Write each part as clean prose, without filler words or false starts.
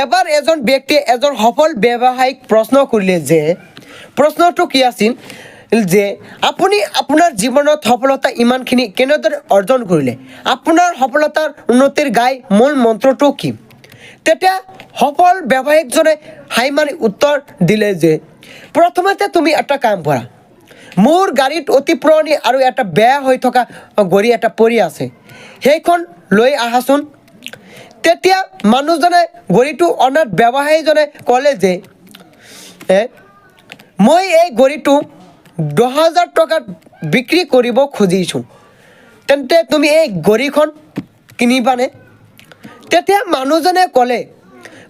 এবাৰ এজন ব্যক্তিয়ে এজন সফল ব্যৱসায়িক প্ৰশ্ন কৰিলে যে প্ৰশ্নটো কি আছিল যে আপুনি আপোনাৰ জীৱনত সফলতা ইমানখিনি কেনেদৰে অৰ্জন কৰিলে, আপোনাৰ সফলতাৰ উন্নতিৰ মূল মন্ত্ৰটো কি? তেতিয়া সফল ব্যৱসায়িকজনে হাই মাৰি উত্তৰ দিলে যে প্ৰথমতে তুমি এটা কাম কৰা, মোৰ গাড়ীত অতি পুৰণি আৰু এটা বেয়া হৈ থকা গাড়ী এটা পৰি আছে, সেইখন লৈ আহাচোন। তেতিয়া মানুহজনে গাড়ীটো অনাত ব্যৱসায়ীজনে ক'লে যে মই এই গাড়ীটো 10,000 টকাত বিক্ৰী কৰিব খুজিছোঁ, তেন্তে তুমি এই গাড়ীখন কিনিবানে? তেতিয়া মানুহজনে ক'লে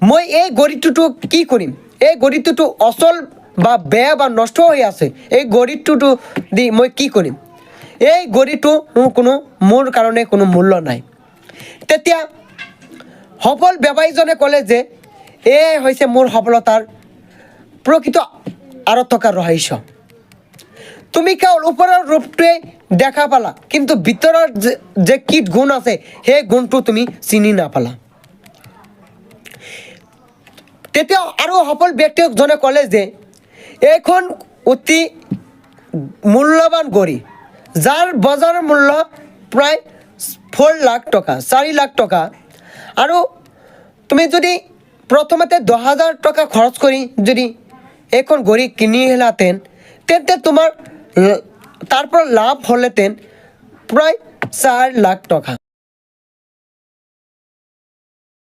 মই এই গাড়ীটোতো কি কৰিম, এই গাড়ীটোতো অচল বা বেয়া বা নষ্ট হৈ আছে, এই গাড়ীটোতো দি মই কি কৰিম, এই গাড়ীটো মোৰ কাৰণে কোনো মূল্য নাই। তেতিয়া সফল ব্যৱসায়ীজনে ক'লে যে এয়াই হৈছে মোৰ সফলতাৰ প্ৰকৃত আঁৰত থকা ৰহস্য। তুমি কেৱল ওপৰৰ ৰূপটোৱে দেখা পালা, কিন্তু ভিতৰৰ যে কি গুণ আছে সেই গুণটো তুমি চিনি নাপালা। তেতিয়া আৰু সফল ব্যক্তিজনে ক'লে যে এইখন অতি মূল্যৱান গাড়ী, যাৰ বজাৰ মূল্য প্ৰায় 4 লাখ টকা, 4 লাখ টকা, আৰু তুমি যদি প্ৰথমতে 10,000 টকা খৰচ কৰি যদি এইখন গাড়ী কিনিলাহেঁতেন, তেন্তে তোমাৰ তাৰ পৰা লাভ হ'লহেঁতেন প্ৰায় 4 লাখ টকা।